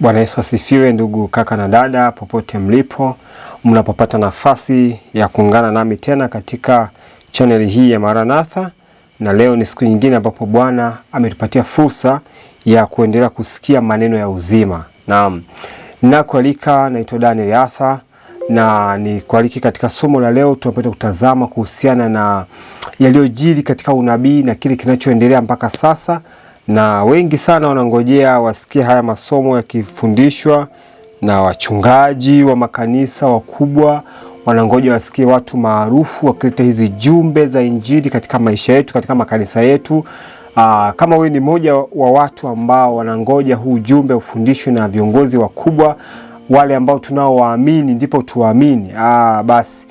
Bwana Yesu asifiwe, ndugu kaka na dada popote mlipo, mnapopata nafasi ya kuungana nami tena katika channel hii ya Maranatha. Na leo ni siku nyingine ambapo Bwana ametupatia fursa ya kuendelea kusikia maneno ya uzima. Naam. Nakualika, naitwa Daniel Arthur na ni kualiki katika somo la leo tunapenda kutazama kuhusiana na yaliyojiri katika unabii na kile kinachoendelea mpaka sasa. Na wengi sana wanangojea wasikie haya masomo yakifundishwa na wachungaji wa makanisa wakubwa, wanangoja wasikie watu maarufu wakileta hizi jumbe za injili katika maisha yetu, katika makanisa yetu. Kama wewe ni mmoja wa watu ambao wanangoja huu jumbe ufundishwe na viongozi wakubwa, wale ambao tunaowaamini ndipo tuamini, basi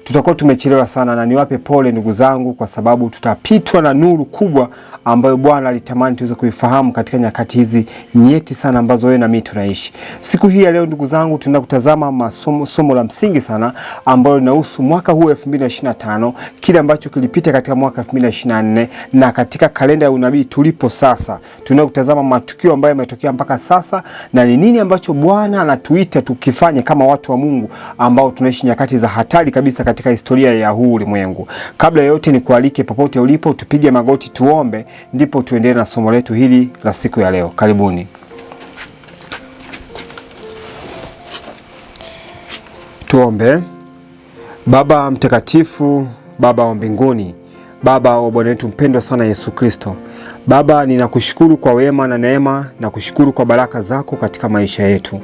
tutakuwa tumechelewa sana, na niwape pole ndugu zangu, kwa sababu tutapitwa na nuru kubwa ambayo Bwana alitamani tuweze kuifahamu katika nyakati hizi nyeti sana ambazo wewe na mimi tunaishi. Siku hii ya leo ndugu zangu, tunaenda kutazama somo la msingi sana ambalo linahusu mwaka huu 2025, kile ambacho kilipita katika mwaka 2024 na katika kalenda ya unabii tulipo sasa. Tunaenda kutazama matukio ambayo yametokea mpaka sasa na ni nini ambacho Bwana anatuita tukifanye kama watu wa Mungu ambao tunaishi nyakati za hatari kabisa katika historia ya huu ulimwengu. Kabla ya yote, ni kualike popote ulipo tupige magoti tuombe, ndipo tuendelee na somo letu hili la siku ya leo. Karibuni. Tuombe. Baba mtakatifu, Baba wa mbinguni, Baba wa Bwana wetu mpendwa sana Yesu Kristo, Baba, ninakushukuru kwa wema na neema, na kushukuru kwa baraka zako katika maisha yetu.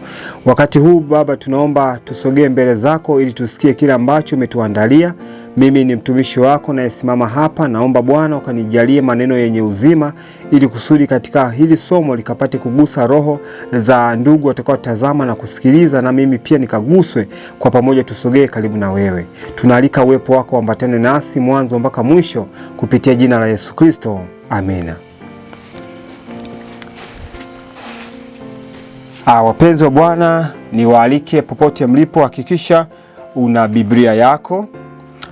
Wakati huu Baba, tunaomba tusogee mbele zako ili tusikie kile ambacho umetuandalia. Mimi ni mtumishi wako nayesimama hapa, naomba Bwana ukanijalie maneno yenye uzima, ili kusudi katika hili somo likapate kugusa roho za ndugu watakao tazama na kusikiliza, na mimi pia nikaguswe. Kwa pamoja tusogee karibu na wewe. Tunaalika uwepo wako ambatane nasi mwanzo mpaka mwisho, kupitia jina la Yesu Kristo. Amina. Wapenzi wa Bwana, niwaalike popote mlipo, hakikisha una Biblia yako,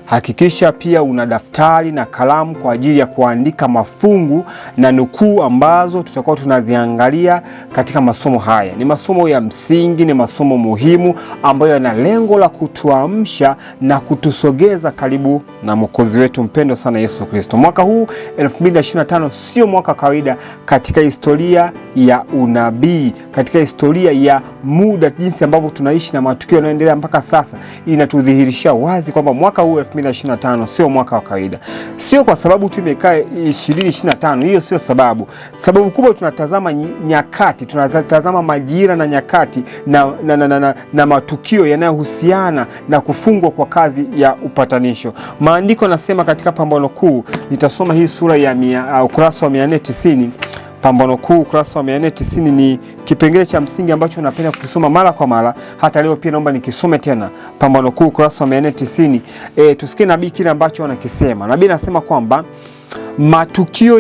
hakikisha pia una daftari na kalamu kwa ajili ya kuandika mafungu na nukuu ambazo tutakuwa tunaziangalia katika masomo haya. Ni masomo ya msingi, ni masomo muhimu ambayo yana lengo la kutuamsha na kutusogeza karibu na Mwokozi wetu mpendwa sana Yesu Kristo. Mwaka huu 2025 sio mwaka kawaida katika historia ya unabii, katika historia ya muda, jinsi ambavyo tunaishi na matukio yanayoendelea mpaka sasa. Inatudhihirishia wazi kwamba mwaka huu 2025 sio mwaka wa kawaida. Sio kwa sababu tu imekaa 2025, hiyo sio sababu. Sababu kubwa, tunatazama nyakati, tunatazama majira na nyakati na matukio yanayohusiana na kufungwa kwa kazi ya upatanisho. Maandiko nasema katika Pambano Kuu, nitasoma hii sura ya ukurasa wa 490. Pambano Kuu ukurasa wa 490 ni kipengele cha msingi ambacho napenda kukisoma mara kwa mara. Hata leo pia naomba nikisome tena Pambano Kuu ukurasa wa 490. Tusikie nabii kile ambacho anakisema. Nabii anasema kwamba matukio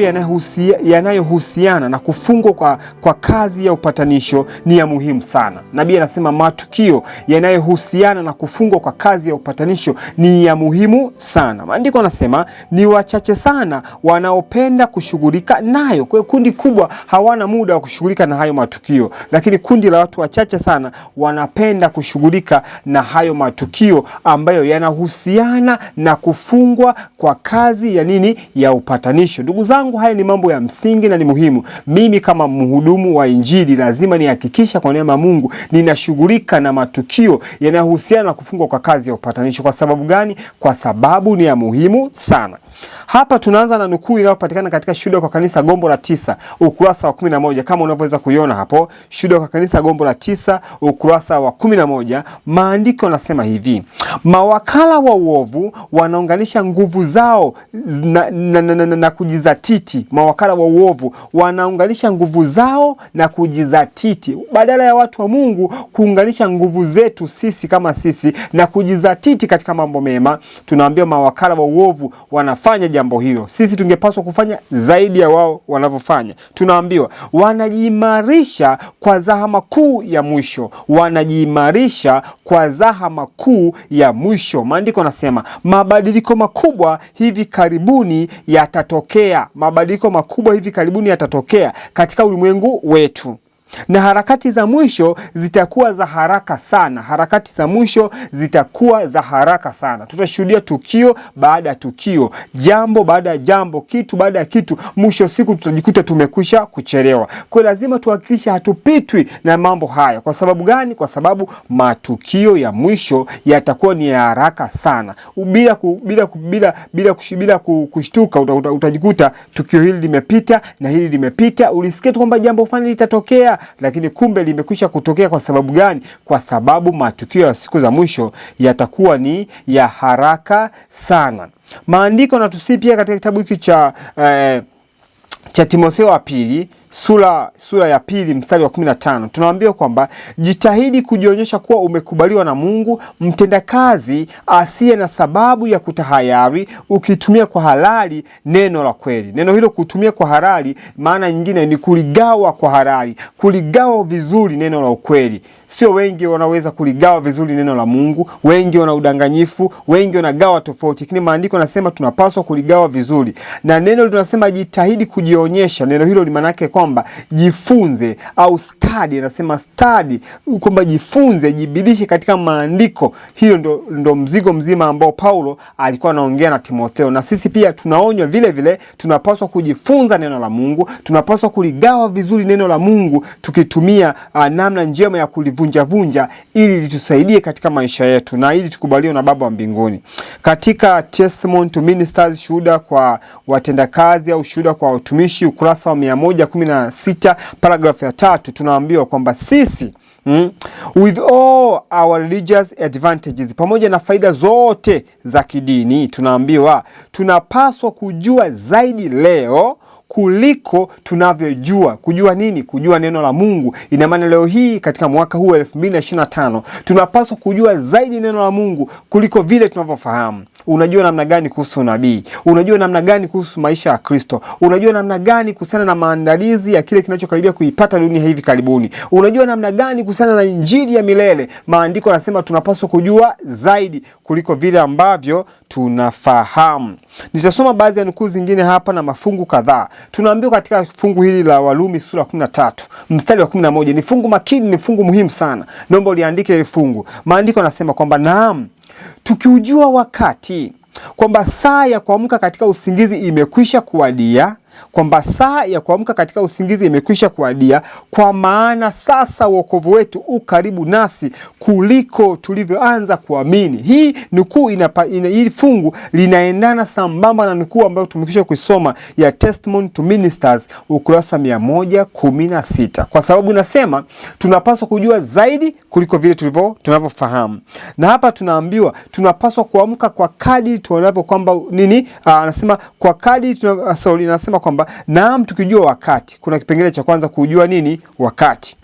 yanayohusiana na kufungwa kwa kazi ya upatanisho ni ya muhimu sana. Nabii anasema matukio yanayohusiana na kufungwa kwa kazi ya upatanisho ni ya muhimu sana. Maandiko anasema ni wachache sana wanaopenda kushughulika nayo. Kwa hiyo kundi kubwa hawana muda wa kushughulika na hayo matukio, lakini kundi la watu wachache sana wanapenda kushughulika na hayo matukio ambayo yanahusiana na kufungwa kwa kazi ya nini? Ya upatanisho. Ndugu zangu, haya ni mambo ya msingi na ni muhimu. Mimi kama mhudumu wa injili lazima nihakikisha kwa neema ya Mungu ninashughulika na matukio yanayohusiana na kufungwa kwa kazi ya upatanisho. Kwa sababu gani? Kwa sababu ni ya muhimu sana. Hapa tunaanza na nukuu inayopatikana katika Shuhuda kwa Kanisa gombo la 9 ukurasa wa 11, kama unavyoweza kuiona hapo. Shuhuda kwa Kanisa gombo la 9 ukurasa wa 11. Maandiko yanasema hivi: mawakala wa uovu wanaunganisha nguvu zao na kujizatiti. Mawakala wa uovu wanaunganisha nguvu zao na kujizatiti. Badala ya watu wa Mungu kuunganisha nguvu zetu sisi kama sisi na kujizatiti katika mambo mema, tunaambia mawakala wa uovu wanafanya jambo hilo. Sisi tungepaswa kufanya zaidi ya wao wanavyofanya. Tunaambiwa wanajiimarisha kwa zahama kuu ya mwisho. Wanajiimarisha kwa zahama kuu ya mwisho. Maandiko nasema mabadiliko makubwa hivi karibuni yatatokea. Mabadiliko makubwa hivi karibuni yatatokea katika ulimwengu wetu. na harakati za mwisho zitakuwa za haraka sana. Harakati za mwisho zitakuwa za haraka sana. Tutashuhudia tukio baada ya tukio, jambo baada ya jambo, kitu baada ya kitu. Mwisho siku tutajikuta tumekwisha kuchelewa. Kwa lazima tuhakikishe hatupitwi na mambo haya. Kwa sababu gani? Kwa sababu matukio ya mwisho yatakuwa ni ya haraka sana. Bila kushtuka utajikuta tukio hili limepita na hili limepita. Ulisikia tu kwamba jambo fulani litatokea, lakini kumbe limekwisha kutokea. Kwa sababu gani? Kwa sababu matukio ya siku za mwisho yatakuwa ni ya haraka sana. Maandiko natusi pia katika kitabu hiki cha Timotheo wa pili sura ya pili mstari wa 15 tunaambiwa kwamba jitahidi kujionyesha kuwa umekubaliwa na Mungu, mtendakazi asiye na sababu ya kutahayari, ukitumia kwa halali neno la kweli. Neno hilo kutumia kwa halali, maana nyingine ni kuligawa kwa halali, kuligawa vizuri neno la ukweli. Sio wengi wanaweza kuligawa vizuri neno la Mungu, wengi wana udanganyifu, wengi wanagawa tofauti. Lakini maandiko yanasema tunapaswa kuligawa vizuri. Na neno linasema jitahidi kujionyesha. Neno hilo maana yake kwamba jifunze au study, anasema study, kwamba jifunze, jibidishe katika maandiko. Hiyo ndo mzigo mzima ambao Paulo alikuwa anaongea na Timotheo. Na sisi pia tunaonywa vile vile, tunapaswa kujifunza neno la Mungu, tunapaswa kuligawa vizuri neno la Mungu, tukitumia namna njema ya kulivunja ili litusaidie katika maisha yetu na ili tukubaliwe na Baba wa mbinguni. Katika Testimony to Ministers, shuhuda kwa watendakazi au shuhuda kwa watumishi, ukurasa wa 116 paragraph ya 3, tunaambiwa kwamba sisi with all our religious advantages, pamoja na faida zote za kidini, tunaambiwa tunapaswa kujua zaidi leo kuliko tunavyojua. Kujua nini? Kujua neno la Mungu. Ina maana leo hii katika mwaka huu 2025 tunapaswa kujua zaidi neno la Mungu kuliko vile tunavyofahamu. Unajua namna gani kuhusu nabii? Unajua namna gani kuhusu maisha ya Kristo? Unajua namna gani kuhusiana na maandalizi ya kile kinachokaribia kuipata dunia hivi karibuni? Unajua namna gani kuhusiana na injili ya milele? Maandiko yanasema tunapaswa kujua zaidi kuliko vile ambavyo tunafahamu. Nitasoma baadhi ya nukuu zingine hapa na mafungu kadhaa. Tunaambiwa katika fungu hili la Warumi sura 13 mstari wa 11. Ni fungu makini, ni fungu muhimu sana. Naomba uliandike ile fungu. Maandiko yanasema kwamba naam, tukiujua wakati kwamba saa ya kuamka katika usingizi imekwisha kuwadia, kwamba saa ya kuamka katika usingizi imekwisha kuwadia, kwa maana sasa wokovu wetu ukaribu nasi kuliko tulivyoanza kuamini. Hii nukuu hii fungu linaendana sambamba na nukuu ambayo tumekwisha kusoma ya Testimony to Ministers ukurasa 116, kwa sababu inasema tunapaswa kujua zaidi kuliko vile tunavyofahamu. Na hapa tunaambiwa tunapaswa kuamka kwa kadri tunavyo kwamba nini, anasema kwa kadri inasema kwamba naam, tukijua wakati. Kuna kipengele cha kwanza, kujua nini? Wakati.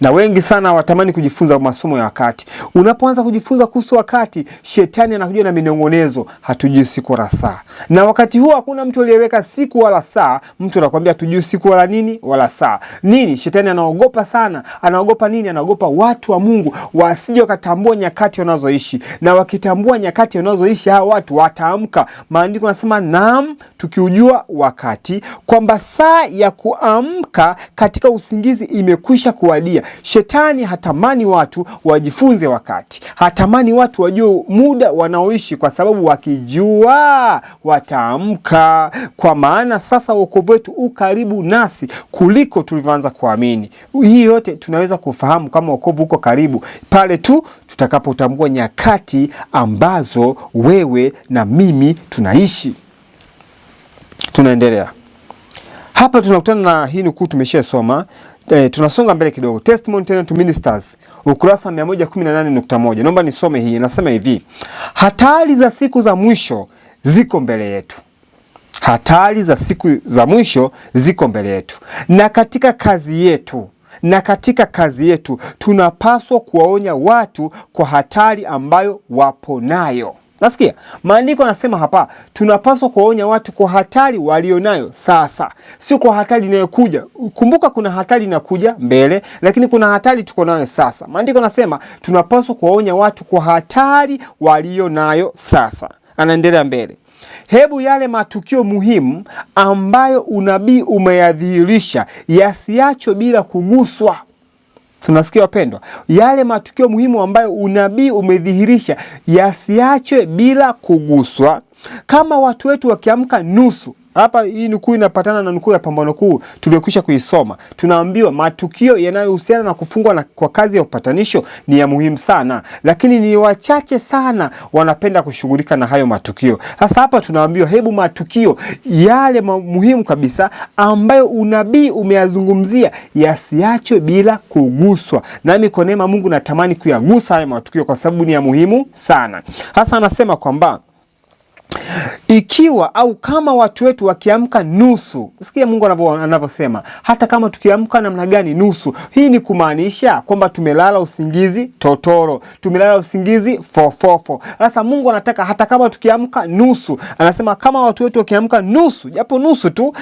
Na wengi sana watamani kujifunza masomo ya wakati. Unapoanza kujifunza kuhusu wakati, shetani anakuja na minongonezo, hatujui siku wala saa. Na wakati huo hakuna mtu aliyeweka siku wala saa. Mtu anakuambia hatujui siku wala nini wala saa. Nini? Shetani anaogopa sana. Anaogopa nini? Anaogopa watu wa Mungu wasije wakatambua nyakati wanazoishi. Na wakitambua nyakati wanazoishi, hao watu wataamka. Maandiko yanasema naam, tukiujua wakati kwamba saa ya kuamka katika usingizi imekwisha kuwadia. Shetani hatamani watu wajifunze wakati, hatamani watu wajue muda wanaoishi, kwa sababu wakijua wataamka. Kwa maana sasa wokovu wetu ukaribu nasi kuliko tulivyoanza kuamini. Hii yote tunaweza kufahamu kama wokovu uko karibu pale tu tutakapotambua nyakati ambazo wewe na mimi tunaishi. Tunaendelea hapa, tunakutana na hii nukuu tumeshasoma. Tunasonga mbele kidogo. Testimony to Ministers ukurasa 118.1. Naomba nisome hii. Nasema hivi: hatari za siku za mwisho ziko mbele yetu. Hatari za siku za mwisho ziko mbele yetu. Na katika kazi yetu tunapaswa kuwaonya watu kwa hatari ambayo wapo nayo. Nasikia maandiko yanasema hapa tunapaswa kuwaonya watu kwa hatari walionayo sasa, sio kwa hatari inayokuja. Kumbuka kuna hatari inakuja mbele, lakini kuna hatari tuko nayo sasa. Maandiko yanasema tunapaswa kuwaonya watu kwa hatari walionayo sasa. Anaendelea mbele. hebu yale matukio muhimu ambayo unabii umeyadhihirisha yasiachwe bila kuguswa. Tunasikia wapendwa? Yale matukio muhimu ambayo unabii umedhihirisha yasiachwe bila kuguswa. Kama watu wetu wakiamka nusu, hapa hii nukuu inapatana na nukuu ya Pambano Kuu tuliyokwisha kuisoma. Tunaambiwa matukio yanayohusiana na kufungwa kwa kazi ya upatanisho ni ya muhimu sana, lakini ni wachache sana wanapenda kushughulika na hayo matukio. Sasa hapa tunaambiwa hebu matukio yale muhimu kabisa ambayo unabii umeyazungumzia yasiachwe bila kuguswa. Nami kwa neema Mungu natamani kuyagusa haya matukio kwa sababu ni ya muhimu sana. Hasa anasema kwamba ikiwa au kama watu wetu wakiamka nusu, sikia Mungu anavyosema, hata kama tukiamka namna gani nusu, hii ni kumaanisha kwamba tumelala usingizi totoro, tumelala usingizi fofofo. Sasa Mungu anataka hata kama tukiamka nusu, anasema kama watu wetu wakiamka nusu, japo nusu tu,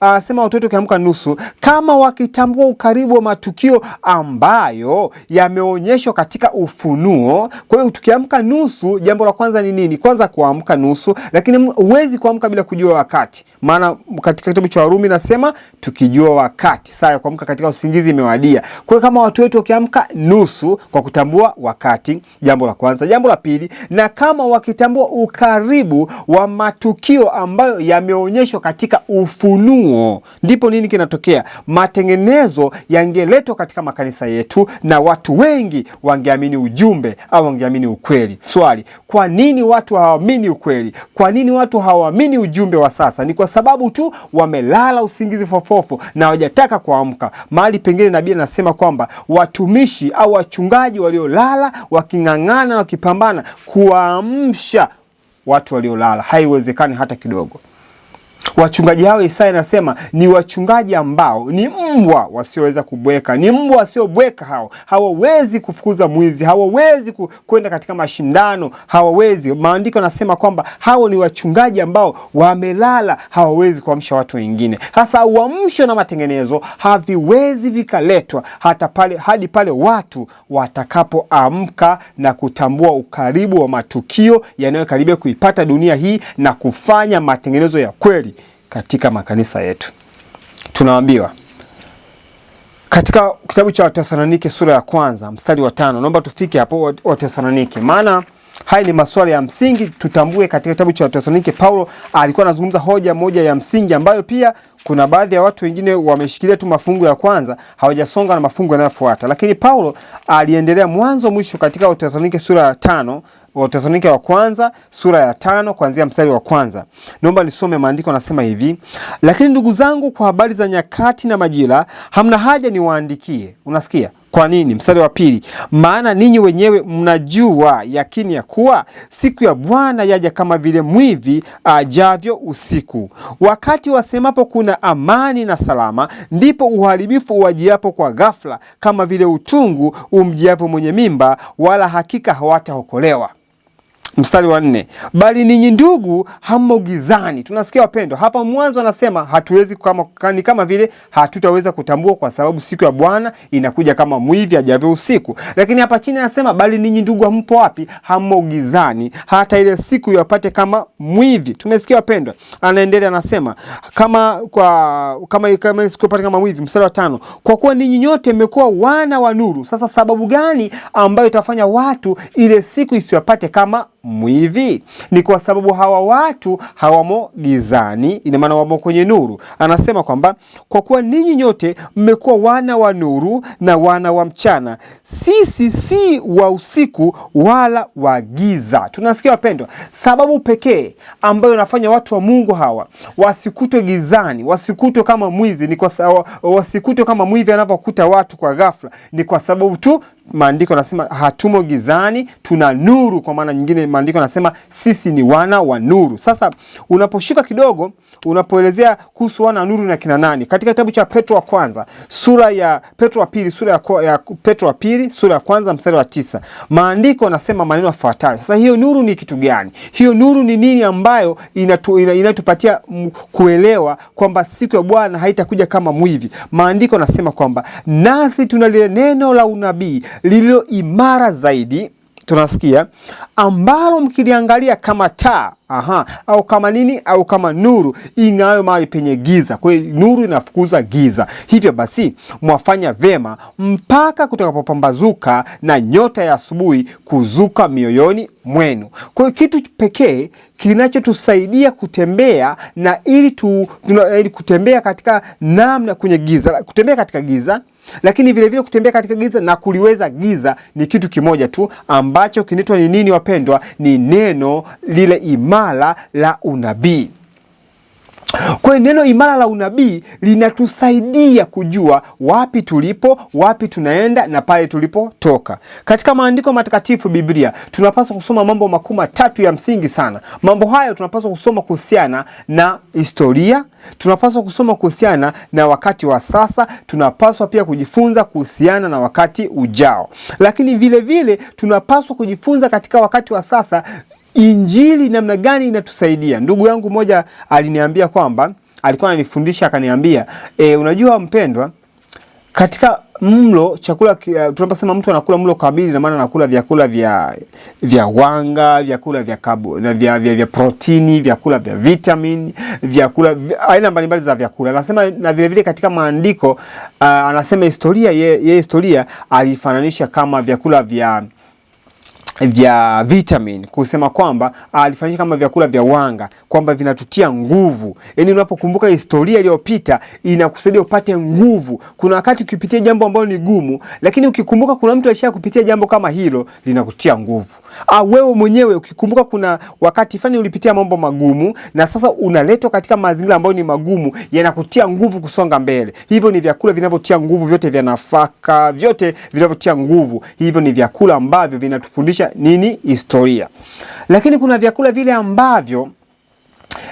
anasema watu wetu wakiamka nusu, kama wakitambua ukaribu wa matukio ambayo yameonyeshwa katika Ufunuo. Kwa hiyo tukiamka nusu, jambo la kwanza ni nini? Kwanza kuamka nusu, lakini huwezi kuamka bila kujua wakati. Maana katika kitabu cha Warumi nasema tukijua wakati, saa ya kuamka katika usingizi imewadia. Kwa hiyo kama watu wetu wakiamka nusu kwa kutambua wakati, jambo la kwanza. Jambo la pili, na kama wakitambua ukaribu wa matukio ambayo yameonyeshwa katika Ufunuo, ndipo nini kinatokea? Matengenezo yangeletwa katika makanisa yetu na watu wengi wangeamini ujumbe au wangeamini ukweli. Swali, kwa nini watu hawaamini ukweli? Kwa nini watu hawaamini ujumbe wa sasa? Ni kwa sababu tu wamelala usingizi fofofo na hawajataka kuamka. Mahali pengine nabii anasema kwamba watumishi au wachungaji waliolala waking'ang'ana na wakipambana kuamsha watu waliolala. Haiwezekani hata kidogo. Wachungaji hao Isaya anasema ni wachungaji ambao ni mbwa wasioweza kubweka. Ni mbwa wasiobweka hao. Hawawezi kufukuza mwizi, hawawezi kwenda katika mashindano, hawawezi. Maandiko yanasema kwamba hao ni wachungaji ambao wamelala, hawawezi kuamsha watu wengine. Hasa uamsho na matengenezo haviwezi vikaletwa hadi pale watu watakapoamka na kutambua ukaribu wa matukio yanayokaribia kuipata dunia hii na kufanya matengenezo ya kweli katika makanisa yetu. Tunaambiwa katika kitabu cha Wathesalonike sura ya 1 mstari wa 5. Naomba tufike hapo Wathesalonike, maana haya ni maswali ya msingi. Tutambue katika kitabu cha Wathesalonike Paulo alikuwa anazungumza hoja moja ya msingi ambayo pia kuna baadhi ya watu wengine wameshikilia tu mafungu ya kwanza, hawajasonga na mafungu yanayofuata. Lakini Paulo aliendelea mwanzo mwisho katika Wathesalonike sura ya 5, Wathesalonike wa kwanza sura ya 5 kuanzia mstari wa kwanza. Naomba nisome maandiko, nasema hivi: lakini ndugu zangu, kwa habari za nyakati na majira hamna haja niwaandikie. Unasikia? Kwa nini? Mstari wa 2, maana ninyi wenyewe mnajua yakini ya kuwa siku ya Bwana yaja kama vile mwivi ajavyo usiku. Wakati wasemapo kuna amani na salama, ndipo uharibifu uwajiapo kwa ghafla, kama vile utungu umjiavyo mwenye mimba, wala hakika hawataokolewa. Mstari wa 4, bali ninyi ndugu hammo gizani. Tunasikia wapendwa, hapa mwanzo anasema hatuwezi kama vile hatutaweza kutambua kwa sababu siku ya Bwana inakuja kama mwivi ajavyo usiku. Lakini hapa chini anasema bali ninyi ndugu hampo wapi? Hammo gizani, hata ile siku yapate kama mwivi. Tumesikia wapendwa, anaendelea anasema kama siku yapate kama mwivi. Mstari wa 5, kwa kuwa ninyi nyote mmekuwa wana wa nuru. Sasa sababu gani ambayo itafanya watu ile siku isiyapate kama mwivi? Ni kwa sababu hawa watu hawamo gizani, ina maana wamo kwenye nuru. Anasema kwamba kwa kuwa ninyi nyote mmekuwa wana wa nuru na wana wa mchana, sisi si wa usiku wala wa giza. Tunasikia wapendwa, sababu pekee ambayo inafanya watu wa Mungu hawa wasikutwe gizani, wasikutwe kama mwizi, ni kwa sababu wasikutwe kama mwivi anavyokuta watu kwa ghafla, ni kwa sababu tu maandiko nasema hatumo gizani, tuna nuru. Kwa maana nyingine maandiko nasema sisi ni wana wa nuru. Sasa unaposhika kidogo, unapoelezea kuhusu wana wa nuru na kina nani, katika kitabu cha Petro wa kwanza sura ya Petro wa pili sura ya kwanza mstari wa 9, maandiko nasema maneno yafuatayo. Sasa hiyo nuru ni kitu gani? Hiyo nuru ni nini ambayo inatupatia kuelewa kwamba siku ya Bwana haitakuja kama mwivi? Maandiko nasema kwamba nasi tuna lile neno la unabii lililo imara zaidi. tunasikia, ambalo mkiliangalia kama taa, au kama nini, au kama nuru ing'aayo mahali penye giza. Kwa hiyo nuru inafukuza giza. Hivyo basi mwafanya vema mpaka kutakapopambazuka na nyota ya asubuhi kuzuka mioyoni mwenu. Kwa hiyo kitu pekee kinachotusaidia kutembea na ili kutembea katika namna kwenye giza, kutembea katika giza, lakini vile vile kutembea katika giza na kuliweza giza, ni kitu kimoja tu ambacho kinaitwa ni nini wapendwa? Ni neno lile imara la unabii. Kwa hiyo neno imara la unabii linatusaidia kujua wapi tulipo, wapi tunaenda na pale tulipotoka. Katika maandiko matakatifu Biblia tunapaswa kusoma mambo makuu matatu ya msingi sana. Mambo hayo tunapaswa kusoma kuhusiana na historia, tunapaswa kusoma kuhusiana na wakati wa sasa, tunapaswa pia kujifunza kuhusiana na wakati ujao. Lakini vile vile tunapaswa kujifunza katika wakati wa sasa Injili namna gani inatusaidia. Ndugu yangu mmoja aliniambia kwamba, alikuwa ananifundisha akaniambia, unajua mpendwa, katika mlo chakula, tunaposema mtu anakula mlo kamili, na maana anakula vyakula vya wanga, vyakula vya protini, vyakula vya vitamini, vyakula aina mbalimbali za vyakula. Anasema na vile vile katika maandiko anasema historia alifananisha kama vyakula vya vitamin, kusema kwamba alifanyika kama vyakula vya wanga, kwamba vinatutia nguvu. Yaani unapokumbuka historia iliyopita inakusaidia upate nguvu. Kuna wakati ukipitia jambo ambalo ni gumu, lakini ukikumbuka kuna mtu alisha kupitia jambo kama hilo, linakutia nguvu. Wewe mwenyewe ukikumbuka kuna wakati fulani ulipitia mambo magumu na sasa unaletwa katika mazingira ambayo ni magumu, yanakutia nguvu kusonga mbele. Hivyo ni vyakula vinavyotia nguvu, vyote vya nafaka, vyote vinavyotia nguvu. Hivyo ni vyakula ambavyo vinatufundisha nini? Historia. Lakini kuna vyakula vile ambavyo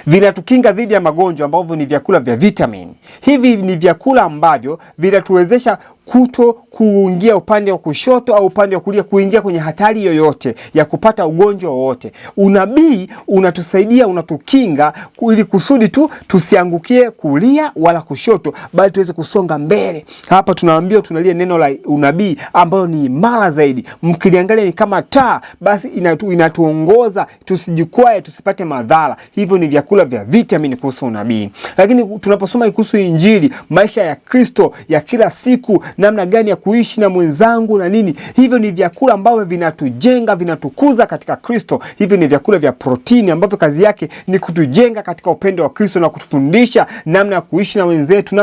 vinatukinga dhidi ya magonjwa, ambavyo ni vyakula vya vitamin. Hivi ni vyakula ambavyo vinatuwezesha kuto kuingia upande wa kushoto au upande wa kulia, kuingia kwenye hatari yoyote ya kupata ugonjwa wowote. Unabii unatusaidia, unatukinga ili kusudi tu tusiangukie kulia wala kushoto, bali tuweze kusonga mbele. Hapa tunaambiwa tunalia neno la unabii ambalo ni imara zaidi. Mkiliangalia ni kama taa, basi inatuongoza tusijikwae, tusipate madhara. Hivyo ni vyakula vya vitamini kuhusu unabii. Lakini tunaposoma kuhusu Injili, maisha ya Kristo ya kila siku, namna gani ya kuishi na mwenzangu na nini, hivyo ni vyakula ambavyo vinatujenga, vinatukuza katika Kristo. Hivyo ni vyakula vya protini ambavyo kazi yake ni kutujenga katika upendo wa Kristo na kutufundisha namna ya kuishi na wenzetu,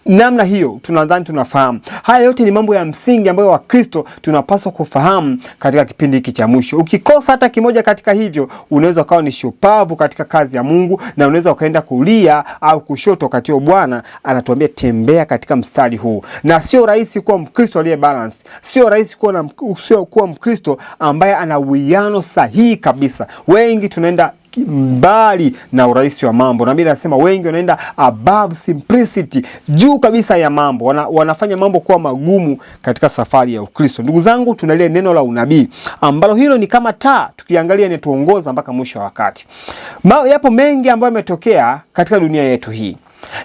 namna hiyo tunadhani tunafahamu. Haya yote ni mambo ya msingi ambayo Wakristo tunapaswa kufahamu katika kipindi hiki cha mwisho. Ukikosa hata kimoja katika hivyo, unaweza ukawa ni shupavu katika kazi ya Mungu, na unaweza ukaenda kulia au kushoto, wakati Bwana anatuambia tembea katika mstari huu. Na sio rahisi kuwa Mkristo aliye balance. Sio rahisi kuwa Mkristo ambaye ana uwiano sahihi kabisa. Wengi tunaenda mbali na urahisi wa mambo, na mimi nasema wengi wanaenda above simplicity, juu kabisa ya mambo. Wanafanya mambo kuwa magumu katika safari ya Ukristo. Ndugu zangu, tunalia neno la unabii ambalo hilo ni kama taa, tukiangalia inatuongoza mpaka mwisho wa wakati. Yapo mengi ambayo yametokea katika dunia yetu hii,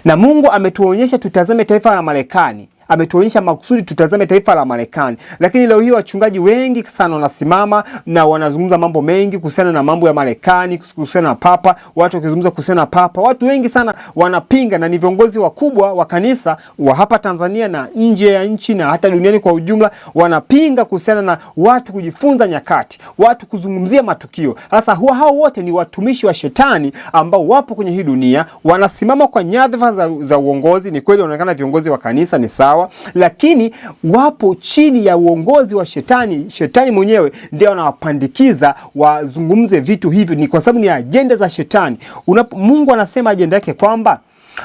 na Mungu ametuonyesha tutazame taifa la Marekani. Ametuonyesha makusudi tutazame taifa la Marekani. Lakini leo hii wachungaji wengi sana wanasimama na wanazungumza mambo mengi kuhusiana na mambo ya Marekani, kuhusiana na Papa. Watu wakizungumza kuhusiana na Papa, watu wengi sana wanapinga, na ni viongozi wakubwa wa kanisa wa hapa Tanzania na nje ya nchi na hata duniani kwa ujumla, wanapinga kuhusiana na watu kujifunza nyakati, watu kuzungumzia matukio. Sasa hao wote ni watumishi wa shetani ambao wapo kwenye hii dunia, wanasimama kwa nyadhifa za uongozi. Ni kweli wanaonekana viongozi wa kanisa, ni sawa, lakini wapo chini ya uongozi wa shetani. Shetani mwenyewe ndiye anawapandikiza wazungumze vitu hivyo, ni kwa sababu ni ajenda za shetani. Mungu anasema ajenda yake kwamba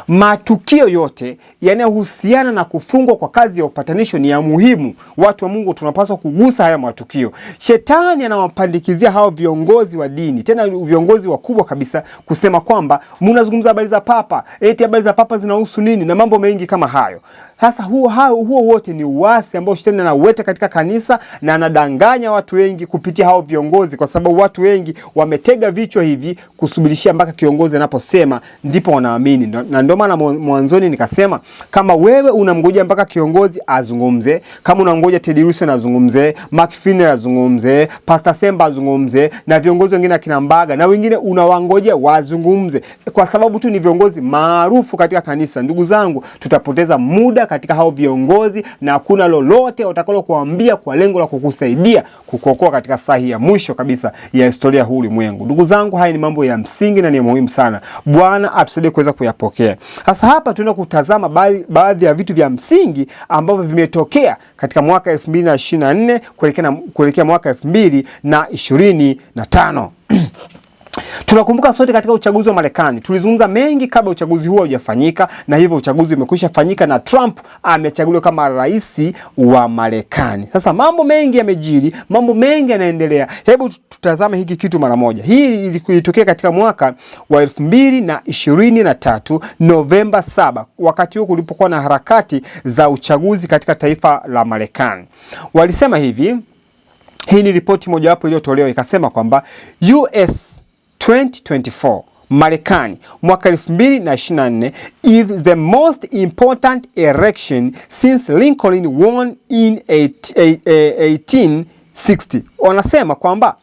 matukio yote yanayohusiana na kufungwa kwa kazi ya upatanisho ni ya muhimu. Watu wa Mungu tunapaswa kugusa haya matukio. Shetani anawapandikizia hao viongozi wa dini, tena viongozi wakubwa kabisa, kusema kwamba mnazungumza habari za Papa, eti habari za Papa zinahusu nini, na mambo mengi kama hayo. Sasa huo wote ni uasi ambao shetani anauweka katika kanisa na anadanganya watu wengi kupitia hao viongozi, kwa sababu watu wengi wametega vichwa hivi kusubirishia mpaka kiongozi anaposema ndipo wanaamini. Na ndio maana mwanzoni nikasema kama wewe unamngoja mpaka kiongozi azungumze, kama unamngoja Ted Wilson azungumze, Mark Finney azungumze, Pastor Semba azungumze na viongozi wengine akina Mbaga na wengine unawangoja wazungumze kwa sababu tu ni viongozi maarufu katika kanisa, ndugu zangu, tutapoteza muda katika hao viongozi na hakuna lolote watakalo kuambia kwa lengo la kukusaidia kukuokoa katika saa ya mwisho kabisa ya historia huu ulimwengu. Ndugu zangu, haya ni mambo ya msingi na ni muhimu sana. Bwana atusaidie kuweza kuyapokea. Sasa hapa tunaenda kutazama baadhi ya vitu vya msingi ambavyo vimetokea katika mwaka 2024 kuelekea mwaka 2025. Tunakumbuka sote katika uchaguzi wa Marekani tulizungumza mengi kabla uchaguzi huo hujafanyika, na hivyo uchaguzi umekwisha fanyika na Trump amechaguliwa kama rais wa Marekani. Sasa mambo mengi yamejiri, mambo mengi yanaendelea. Hebu tutazame hiki kitu mara moja. Hii ilitokea katika mwaka wa 2023 Novemba 7, wakati huo kulipokuwa na harakati za uchaguzi katika taifa la Marekani. Walisema hivi, hii ni ripoti mojawapo iliyotolewa ikasema kwamba US 2024 Marekani mwaka 2024 is the most important election since Lincoln won in 1860. Wanasema kwamba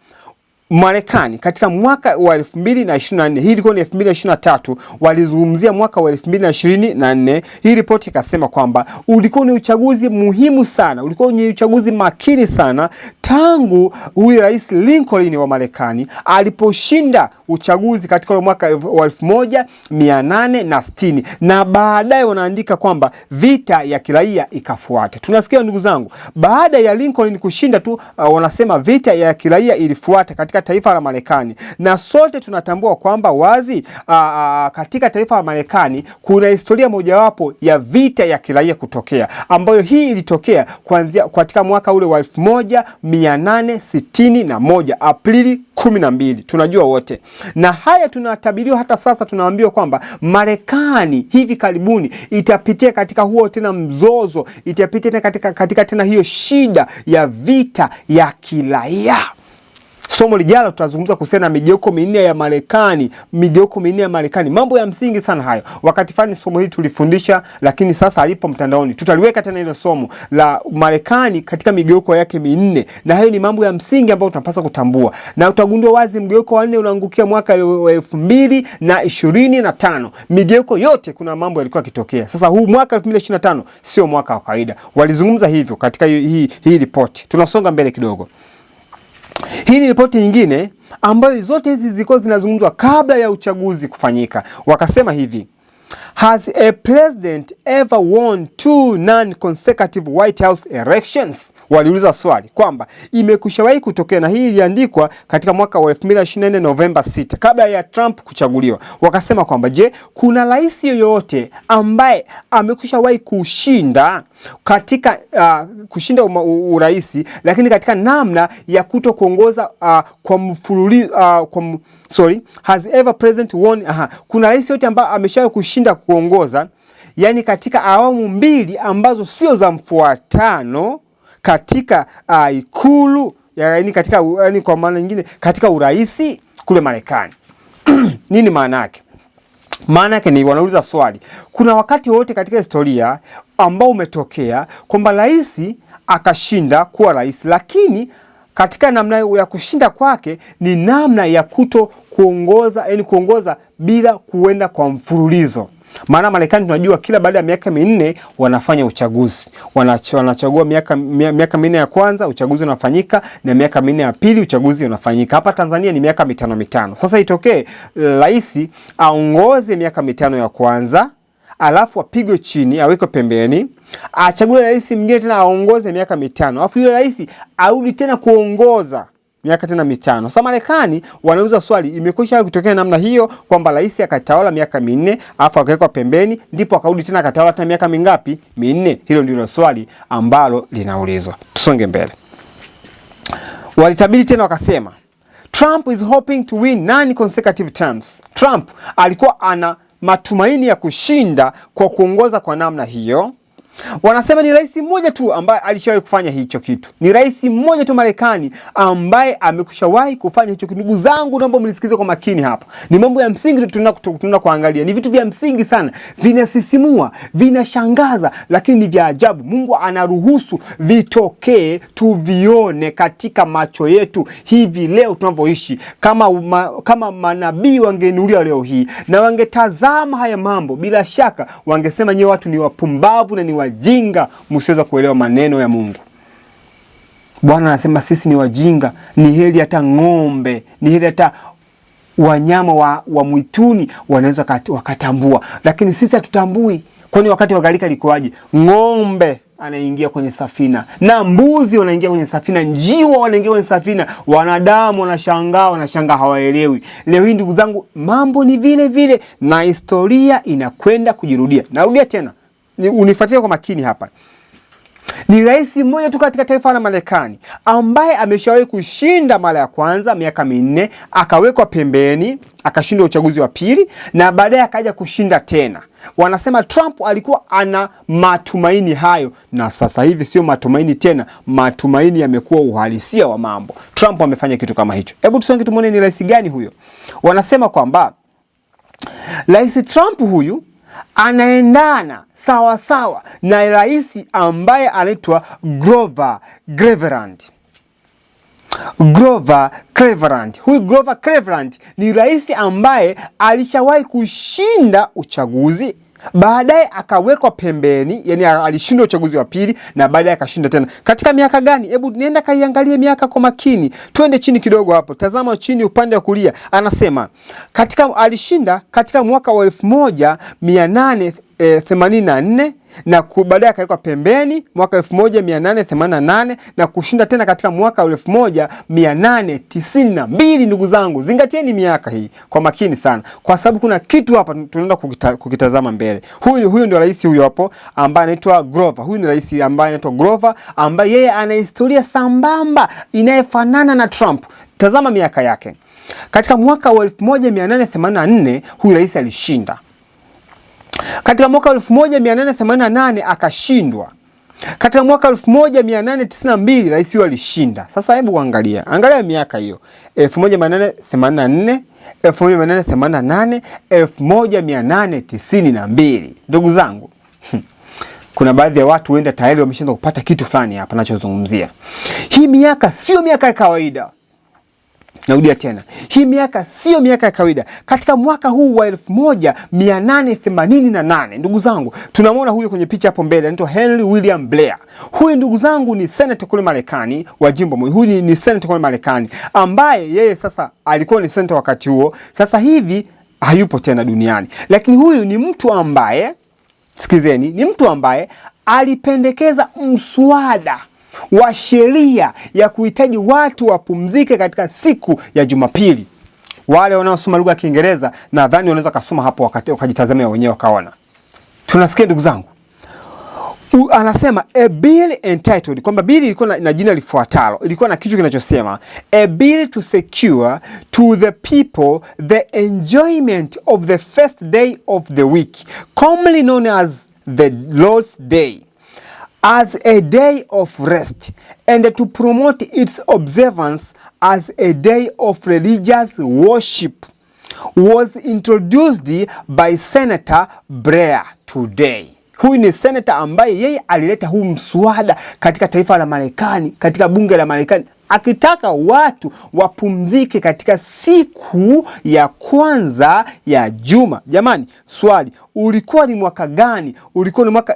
Marekani katika mwaka wa 2024, hii ilikuwa ni 2023, walizungumzia mwaka wa 2024. Hii ripoti ikasema kwamba ulikuwa ni uchaguzi muhimu sana, ulikuwa ni uchaguzi makini sana tangu huyu Rais Lincoln wa Marekani aliposhinda uchaguzi katika mwaka wa 1860, na baadaye wanaandika kwamba vita ya kiraia ikafuata. Tunasikia ndugu zangu, baada ya Lincoln kushinda tu wanasema vita ya kiraia ilifuata katika taifa la Marekani, na sote tunatambua kwamba wazi katika taifa la Marekani kuna historia mojawapo ya vita ya kiraia kutokea, ambayo hii ilitokea kuanzia katika mwaka ule wa 1861 Aprili 12, tunajua wote. Na haya tunatabiriwa hata sasa, tunaambiwa kwamba Marekani hivi karibuni itapitia katika huo tena mzozo, itapitia katika tena hiyo shida ya vita ya kiraia. Somo lijalo tutazungumza kuhusiana na migeuko minne ya Marekani, mambo ya msingi sana hayo. Wakati fulani somo hili tulifundisha, lakini sasa alipo mtandaoni tutaliweka tena ile somo la Marekani katika migeuko yake minne, na hayo ni mambo ya msingi ambayo tunapaswa kutambua, na utagundua wazi mgeuko wa nne unaangukia mwaka wa 2025. Migeuko yote kuna mambo yalikuwa yakitokea. Sasa huu mwaka 2025 sio mwaka wa kawaida. Walizungumza hivyo katika hii ripoti. Tunasonga mbele kidogo. Hii ni ripoti nyingine ambayo zote hizi zilikuwa zinazungumzwa kabla ya uchaguzi kufanyika. Wakasema hivi, has a president ever won 2 non-consecutive White House elections? Waliuliza swali kwamba imekushawahi kutokea, na hii iliandikwa katika mwaka wa 2024 Novemba 6, kabla ya Trump kuchaguliwa. Wakasema kwamba je, kuna rais yoyote ambaye amekushawahi kushinda katika kushinda uraisi, lakini katika namna ya kuto kuongoza kwa mfululizo has ever president won kuna rais yote ambaye ameshawahi kushinda kuongoza, yani katika awamu mbili ambazo sio za mfuatano katika ikulu, yani katika kwa maana nyingine katika uraisi kule Marekani. Nini maana yake? Maana yake ni wanauliza swali, kuna wakati wote katika historia ambao umetokea kwamba rais akashinda kuwa rais, lakini katika namna ya kushinda kwake ni namna ya kuto kuongoza, yani kuongoza bila kuenda kwa mfululizo. Maana Marekani tunajua kila baada ya miaka minne wanafanya uchaguzi. Wanachagua miaka minne ya kwanza uchaguzi unafanyika, na miaka minne ya pili uchaguzi unafanyika. Hapa Tanzania ni miaka mitano. Sasa itokee rais aongoze miaka 5 ya kwanza, alafu apigwe chini, awekwe pembeni, achague rais mwingine tena aongoze miaka 5, alafu yule rais arudi tena kuongoza miaka tena 5. Sasa Marekani wanauza swali, imekwisha kutokea namna hiyo kwamba rais akatawala miaka 4 afu akawekwa pembeni, ndipo akarudi tena akatawala tena miaka mingapi? 4. Hilo ndilo swali ambalo linaulizwa. Tusonge mbele. Walitabiri tena wakasema, Trump is hoping to win 9 consecutive terms. Trump alikuwa ana matumaini ya kushinda kwa kuongoza kwa namna hiyo Wanasema ni rais mmoja tu ambaye alishawahi kufanya hicho kitu. Ni rais mmoja tu Marekani ambaye amekushawahi kufanya hicho kitu. Ndugu zangu, naomba mnisikize kwa makini hapa. Ni mambo ya msingi tunataka kuangalia. Ni vitu vya msingi sana. Vinasisimua, vinashangaza, lakini ni vya ajabu. Mungu anaruhusu vitokee tuvione katika macho yetu hivi leo tunavyoishi. Kama manabii wangeinuliwa leo hii na wangetazama haya mambo, bila shaka wangesema nyewe watu ni wapumbavu na ni wajinga, msiweza kuelewa maneno ya Mungu. Bwana anasema sisi ni wajinga, ni heri hata ng'ombe, ni heri hata wanyama wa mwituni wanaweza wakatambua, lakini sisi hatutambui. Kwani wakati wa gharika likoaje? Ng'ombe anaingia kwenye safina na mbuzi wanaingia kwenye safina, njiwa wanaingia kwenye safina, wanadamu wanashangaa hawaelewi. Leo hii ndugu zangu, mambo ni vile vile na historia inakwenda kujirudia. Narudia tena, unifuatilie kwa makini hapa. Ni rais mmoja tu katika taifa la Marekani ambaye ameshawahi kushinda mara ya kwanza miaka 4, akawekwa pembeni, akashinda uchaguzi wa pili na baadaye akaja kushinda tena. Wanasema Trump alikuwa ana matumaini hayo, na sasa hivi sio matumaini tena, matumaini yamekuwa uhalisia wa mambo. Trump amefanya kitu kama hicho. Hebu tusonge tumuone ni rais gani huyo. Wanasema kwamba Rais Trump huyu anaendana sawa sawa na rais ambaye anaitwa Grover Cleveland. Huyu Grover Cleveland ni rais ambaye alishawahi kushinda uchaguzi, baadaye akawekwa pembeni, yani alishinda uchaguzi wa pili na baadaye akashinda tena. Katika miaka gani? Hebu nenda kaiangalie miaka kwa makini. Twende chini kidogo hapo. Tazama chini upande wa kulia. Anasema alishinda katika mwaka wa 1884 na baadaye akawekwa pembeni mwaka 1888 na kushinda tena katika mwaka 1892. Ndugu zangu, zingatieni miaka hii kwa makini sana, kwa sababu kuna kitu hapa tunaenda kukitazama mbele. Huyu ndio rais huyo hapo ambaye anaitwa Grover. Huyu ni rais ambaye anaitwa Grover, ambaye yeye ana historia sambamba inayefanana na Trump. Tazama miaka yake. Katika mwaka wa 1884 huyu rais alishinda. Katika mwaka 1888 akashindwa. Katika mwaka 1892 rais huyo alishinda. Sasa hebu angalia miaka hiyo. 1884, 1888, 1892. Ndugu zangu, kuna baadhi ya watu huenda tayari wameshaanza kupata kitu fulani hapa ninachozungumzia. Hii miaka sio miaka ya kawaida. Narudia tena, hii miaka sio miaka ya kawaida. Katika mwaka huu wa 1888, ndugu zangu, tunamwona huyu kwenye picha hapo mbele, anaitwa Henry William Blair. Huyu ndugu zangu ni senator kule Marekani wa jimbo moja. Huyu ni senator kule Marekani ambaye yeye sasa alikuwa ni senator wakati huo. Sasa hivi hayupo tena duniani. Lakini huyu ni mtu ambaye, sikizeni, ni mtu ambaye alipendekeza mswada wa sheria ya kuhitaji watu wapumzike katika siku ya Jumapili. Wale wanaosoma lugha ya Kiingereza nadhani wanaweza kusoma hapo wakati wakajitazamia wenyewe wakaona. Tunasikia ndugu zangu. Anasema a bill entitled, kwamba bili ilikuwa na jina lifuatalo, ilikuwa na kitu kinachosema a bill to secure to the people the enjoyment of the first day of the week, commonly known as the Lord's Day, as a day of rest, and to promote its observance as a day of religious worship, was introduced by Senator Blair today. Huyu ni senator ambaye yeye alileta huu mswada katika taifa la Marekani, katika bunge la Marekani, akitaka watu wapumzike katika siku ya kwanza ya juma. Jamani, swali, ulikuwa ni mwaka gani? Ulikuwa ni mwaka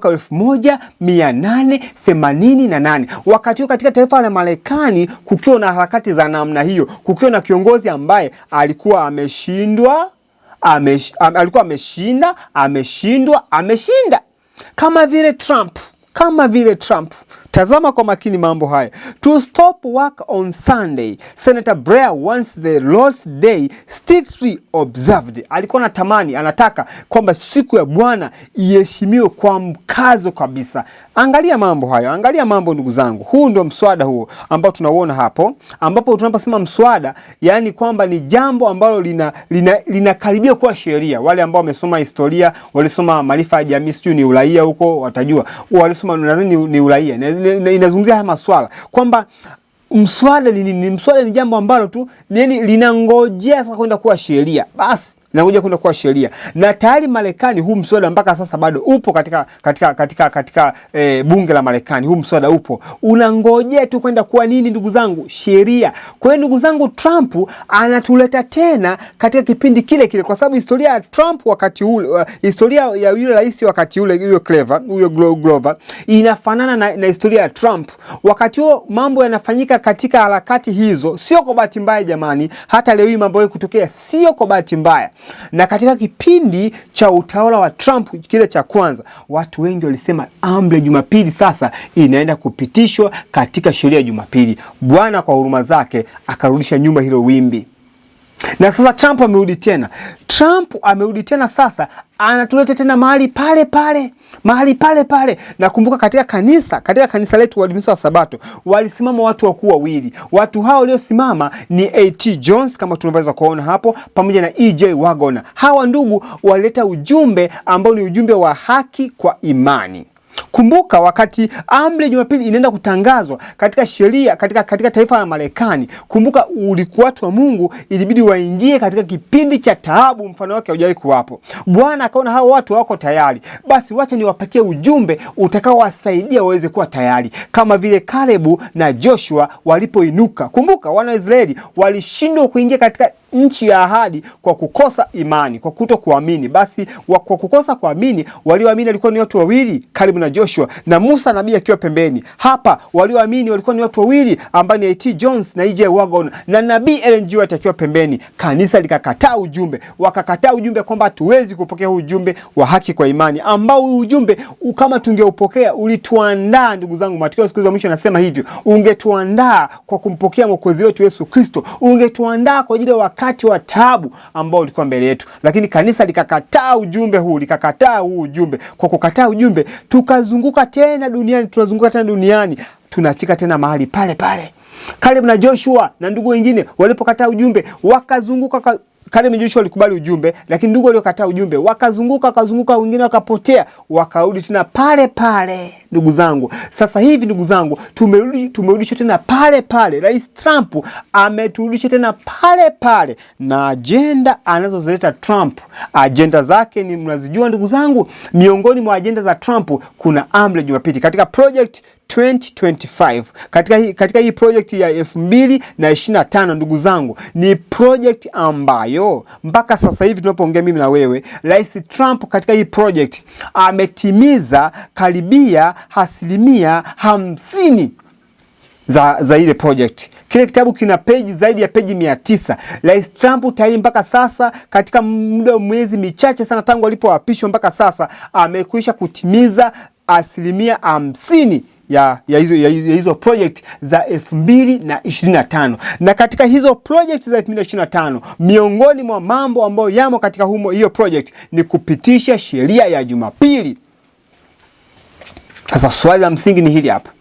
1888. Wakati huo katika taifa la Marekani kukiwa na harakati za namna hiyo, kukiwa na kiongozi ambaye alikuwa ameshindwa, alikuwa ameshinda, ameshindwa, ameshinda. Kama vile Trump. Tazama kwa makini mambo haya. To stop work on Sunday, Senator Blair wants the Lord's Day strictly observed. Alikuwa anataka kwamba siku ya Bwana iheshimiwe kwa mkazo kabisa. Angalia mambo hayo, angalia mambo ndugu zangu. Huu ndio mswada huo ambao tunauona hapo, ambapo tunaposema mswada, yani kwamba ni jambo ambalo linakaribia kuwa sheria. Wale ambao wamesoma historia, walisoma maarifa ya jamii, sio ni uraia huko, watajua. Walisoma nadhani ni uraia. Inazungumzia haya maswala kwamba mswada ni mswada ni jambo ambalo tu linangojea sasa kwenda kuwa sheria. Basi linangojea kwenda kuwa sheria. Na tayari Marekani huu mswada mpaka sasa bado upo katika bunge la Marekani. Huu mswada upo. Unangojea tu kwenda kuwa nini ndugu zangu? Sheria. Kwa hiyo ndugu zangu, Trump anatuleta tena katika kipindi kile kile, kwa sababu historia ya Trump wakati ule, historia ya yule rais wakati ule, huyo Glover inafanana na historia ya Trump. Wakati huo mambo yanafanyika katika harakati hizo, sio kwa bahati mbaya jamani. Hata leo hii mambo yake kutokea sio kwa bahati mbaya. Na katika kipindi cha utawala wa Trump kile cha kwanza, watu wengi walisema amri ya Jumapili sasa inaenda kupitishwa katika sheria ya Jumapili. Bwana kwa huruma zake akarudisha nyuma hilo wimbi. Na sasa Trump amerudi tena. Sasa anatuleta tena mahali pale pale. Na kumbuka katika kanisa letu Waadventista wa Sabato walisimama watu wakuu wawili. Watu hao waliosimama ni A.T. Jones kama tunavyoweza kuona hapo, pamoja na E.J. Waggoner. Hawa ndugu walileta ujumbe ambao ni ujumbe wa haki kwa imani. Kumbuka wakati amri ya Jumapili inaenda kutangazwa katika sheria katika taifa la Marekani, kumbuka watu wa Mungu ilibidi waingie katika kipindi cha taabu mfano wake haujawahi kuwapo. Bwana akaona hao watu wako tayari, basi wacha niwapatie ujumbe utakaowasaidia waweze kuwa tayari, kama vile Kalebu na Joshua walipoinuka. Kumbuka wana Israeli walishindwa kuingia katika nchi ya ahadi kwa kukosa imani, kwa kutokuamini. Basi kwa kukosa kuamini, walioamini walikuwa ni watu wawili, Kalebu na Joshua, na Musa nabii akiwa pembeni. Hapa walioamini walikuwa ni watu wawili ambao ni A.T. Jones na E.J. Waggoner, na nabii Ellen G. White akiwa pembeni. Kanisa likakataa ujumbe, wakakataa ujumbe kwamba hatuwezi kupokea huu ujumbe wa haki kwa imani, ambao ujumbe kama tungeupokea ulituandaa ndugu zangu. Matokeo ya siku za mwisho nasema hivyo, ungetuandaa kwa kumpokea Mwokozi wetu Yesu Kristo, ungetuandaa kwa ajili ya wakati wa taabu ambao ulikuwa mbele yetu. Lakini kanisa likakataa ujumbe huu, ujumbe. Kwa kukataa ujumbe, tunazunguka tena duniani, tunafika tena mahali pale. Kalebu na Joshua na ndugu wengine walipokataa ujumbe, wakazunguka. Kalebu na Joshua walikubali ujumbe, lakini ndugu waliokataa ujumbe wakazunguka, wengine wakapotea, wakarudi tena pale. Ndugu zangu, sasa hivi ndugu zangu, tumerudishwa tena pale. Rais Trump ameturudisha tena pale, na agenda anazozileta Trump, agenda zake ni mnazijua ndugu zangu. Miongoni mwa agenda za Trump kuna amri ya Jumapili katika project 2025. Katika hii project ya 2025 ndugu zangu, ni project ambayo mpaka sasa hivi tunapoongea mimi na wewe, Rais Trump katika hii project ametimiza karibia 50% za ile project. Kile kitabu kina zaidi ya peji 900. Rais Trump tayari mpaka sasa katika muda wa miezi michache sana tangu alipoapishwa mpaka sasa amekwisha kutimiza 50% ya hizo project za 2025. Na katika hizo project za 2025, miongoni mwa mambo ambayo yamo katika hiyo project ni kupitisha sheria ya Jumapili. Sasa swali la msingi ni hili hapa.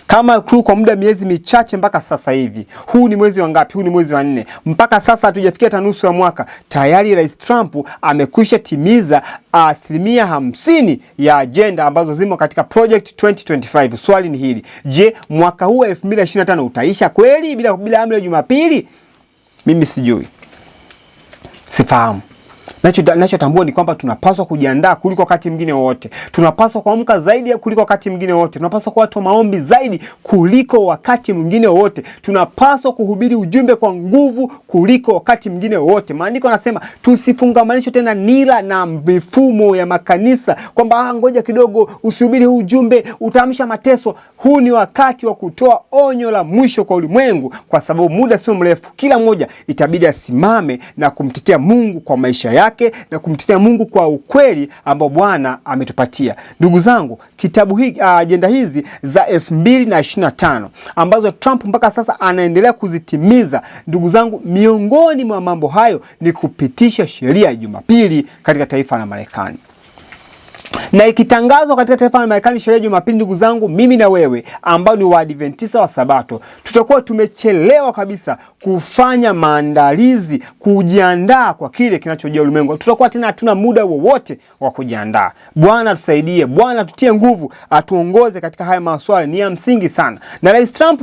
Kama kwa muda miezi michache mpaka sasa hivi, huu ni mwezi wa ngapi? Huu ni mwezi wa 4. Mpaka sasa hatujafikia hata nusu ya mwaka, tayari Rais Trump amekwisha timiza 50% ya agenda ambazo zimo katika project 2025. Swali ni hili, je, mwaka huu 2025 utaisha kweli bila amri ya Jumapili? Mimi sijui, sifahamu. Nachotambua ni kwamba tunapaswa kujiandaa kuliko wakati mwingine wote. Tunapaswa kuamka zaidi kuliko wakati mwingine wote. Tunapaswa kuwa watu wa maombi zaidi kuliko wakati mwingine wote. Tunapaswa kuhubiri ujumbe kwa nguvu kuliko wakati mwingine wote. Maandiko yanasema tusifungamanishwe tena nira na mifumo ya makanisa, kwamba ngoja kidogo usihubiri huu ujumbe, utaamsha mateso. Huu ni wakati wa kutoa onyo la mwisho kwa ulimwengu, kwa sababu muda sio mrefu kila mmoja itabidi asimame na kumtetea Mungu kwa maisha yake yake na kumtetea Mungu kwa ukweli ambao Bwana ametupatia. Ndugu zangu, kitabu hiki ajenda hizi za 2025 ambazo Trump mpaka sasa anaendelea kuzitimiza, ndugu zangu, miongoni mwa mambo hayo ni kupitisha sheria ya Jumapili katika taifa la Marekani. Na ikitangazwa katika taifa la Marekani sheria ya Jumapili, ndugu zangu, mimi na wewe ambao ni Waadventista wa Sabato tutakuwa tumechelewa kabisa kufanya maandalizi, kujiandaa kwa kile kinachojia ulimwengu. Tutakuwa tena hatuna muda wowote wa kujiandaa. Bwana tusaidie, Bwana tutie nguvu, atuongoze katika haya masuala, ni ya msingi sana. Na Rais Trump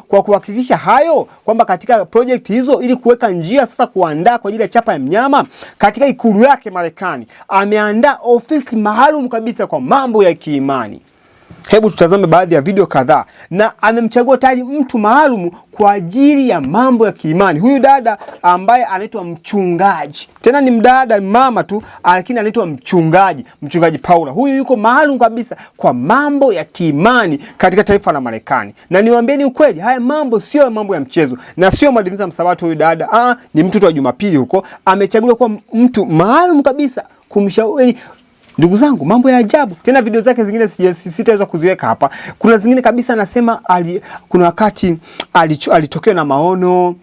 kwa kuhakikisha hayo kwamba katika project hizo, ili kuweka njia sasa kuandaa kwa ajili ya chapa ya mnyama, katika ikulu yake Marekani ameandaa ofisi maalum kabisa kwa mambo ya kiimani. Hebu tutazame baadhi ya video kadhaa, na amemchagua tayari mtu maalum kwa ajili ya mambo ya kiimani. Huyu dada ambaye anaitwa mchungaji, tena ni mdada mama tu, lakini anaitwa mchungaji Paula. Huyu yuko maalum kabisa kwa mambo ya kiimani katika taifa la Marekani. Na niwaambieni ukweli, haya mambo sio mambo ya mchezo na sio Mwadventista Msabato. Huyu dada ni mtoto wa Jumapili huko, amechaguliwa kwa mtu maalum kabisa kumshauri. Ndugu zangu, mambo ya ajabu. Tena video zake zingine sitaweza kuziweka hapa. Kuna zingine kabisa anasema kuna wakati alitokewa na maono,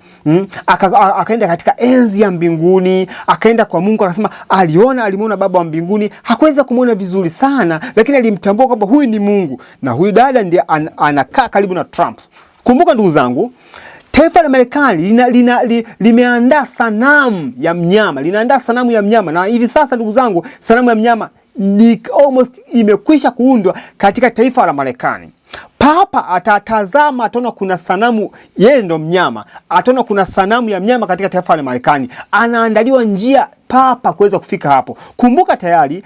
akaenda katika enzi ya mbinguni, akaenda kwa Mungu, akasema alimuona Baba wa mbinguni, hakuweza kumuona vizuri sana, lakini alimtambua kwamba huyu ni Mungu. Na huyu dada ndiye anakaa karibu na Trump. Kumbuka ndugu zangu, taifa la Marekani limeandaa sanamu ya mnyama, na hivi sasa ndugu zangu, sanamu ya mnyama ni almost imekwisha kuundwa katika taifa la Marekani. Papa atatazama, ataona kuna sanamu, yeye ndo mnyama, ataona kuna sanamu ya mnyama katika taifa la Marekani. Anaandaliwa njia Papa kuweza kufika hapo. Kumbuka tayari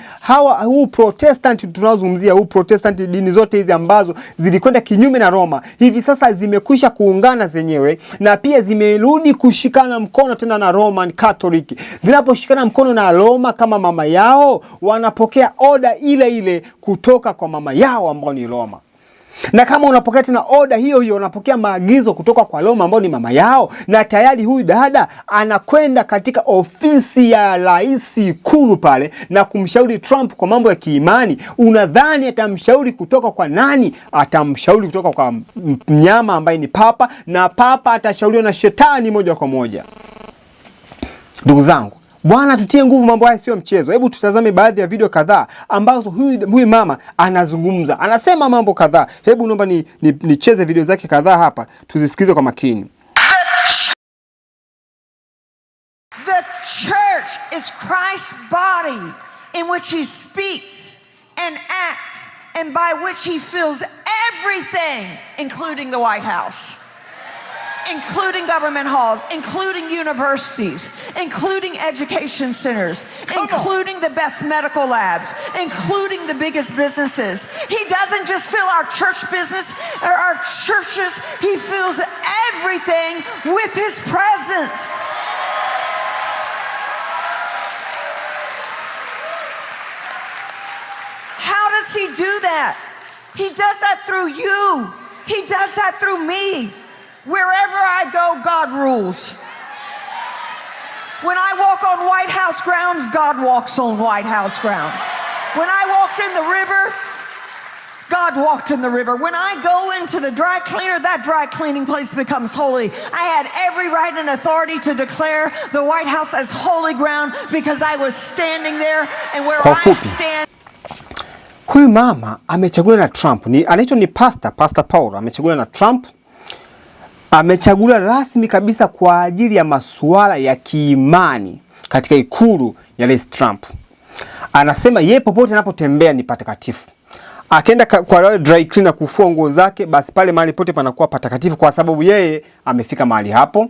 huu Protestant tunazungumzia, huu Protestant, dini zote hizi ambazo zilikwenda kinyume na Roma, hivi sasa zimekwisha kuungana zenyewe, na pia zimerudi kushikana mkono tena na Roman Catholic. Zinaposhikana mkono na Roma kama mama yao, wanapokea oda ile ile kutoka kwa mama yao ambao ni Roma. Na kama unapokea tena oda hiyo hiyo, unapokea maagizo kutoka kwa Roma ambao ni mama yao. Na tayari huyu dada anakwenda katika ofisi ya rais, ikulu pale, na kumshauri Trump kwa mambo ya kiimani. Unadhani atamshauri kutoka kwa nani? Atamshauri kutoka kwa mnyama ambaye ni Papa, na Papa atashauriwa na shetani moja kwa moja. Ndugu zangu, Bwana tutie nguvu, mambo haya sio mchezo. Hebu tutazame baadhi ya video kadhaa ambazo huyu mama anazungumza, anasema mambo kadhaa. Hebu naomba nicheze video zake kadhaa hapa, tuzisikize kwa makini. The church is Christ's body in which he speaks and acts and by which he fills everything, including the White House, including government halls, including universities, including education centers, including the best medical labs, including the biggest businesses. He doesn't just fill our church business or our churches, he fills everything with his presence. How does he do that? He does that through you. He does that through me. Wherever I go, God rules. When I walk on White House grounds, God walks on White House grounds. When I walked in the river, God walked in the river. When I go into the dry cleaner, that dry cleaning place becomes holy. I had every right and authority to declare the White House as holy ground because I was standing there, and where I stand. Huyu mama amechaguliwa na Trump. Anaitwa ni Pastor Paul. Amechaguliwa na Trump. Amechaguliwa rasmi kabisa kwa ajili ya masuala ya kiimani katika ikulu ya Rais Trump. Anasema yeye popote anapotembea ni patakatifu. Akaenda kwa dry cleaner kufua nguo zake, basi pale mahali pote panakuwa patakatifu kwa sababu yeye amefika mahali hapo.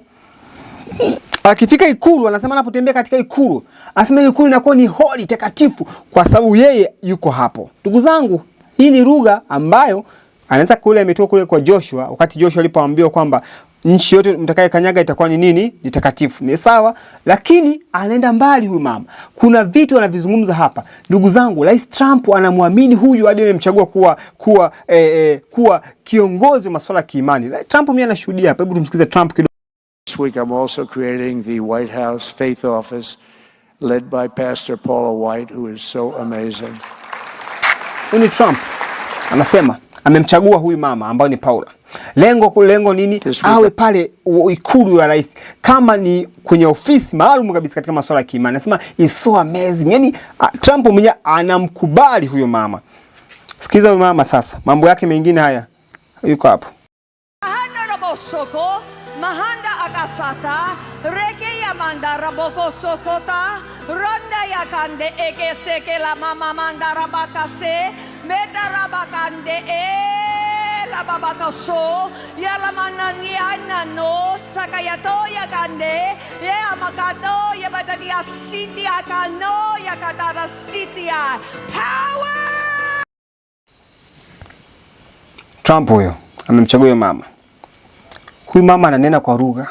Akifika ikulu, anasema anapotembea katika ikulu, anasema ikulu inakuwa ni holy, takatifu kwa sababu yeye yuko hapo. Ndugu zangu, hii ni lugha ambayo anaanza kule ametoka kule kwa Joshua, wakati Joshua alipoambiwa kwamba nchi yote mtakayokanyaga itakuwa ni nini? Ni takatifu. Ni sawa, lakini anaenda mbali huyu mama. Kuna vitu anavizungumza hapa. Ndugu zangu, Rais Trump anamwamini huyu hadi amemchagua kuwa kiongozi wa masuala ya kiimani. Trump mimi anashuhudia hapa. Hebu tumsikize Trump kidogo. This week I'm also creating the White House Faith Office, led by Pastor Paula White, who is so amazing. Ni Trump anasema amemchagua huyu mama ambayo ni Paula. Lengo nini? Awe pale ikulu ya rais, kama ni kwenye ofisi maalum kabisa katika masuala ya kiimani. Anasema is so amazing. Yani Trump mwenyewe anamkubali huyo mama. Sikiza huyo mama sasa, mambo yake mengine haya. Yuko hapo. Mahanda akasata reke ya manda raboko sokota ronda ya kande eke seke la mama manda rabakase meta rabakande la babakaso ya la manani anano sakayato ya kande ya makato ya batadia city akano ya katara city power. Trump huyo amemchagua mama. Huyu mama ananena kwa lugha.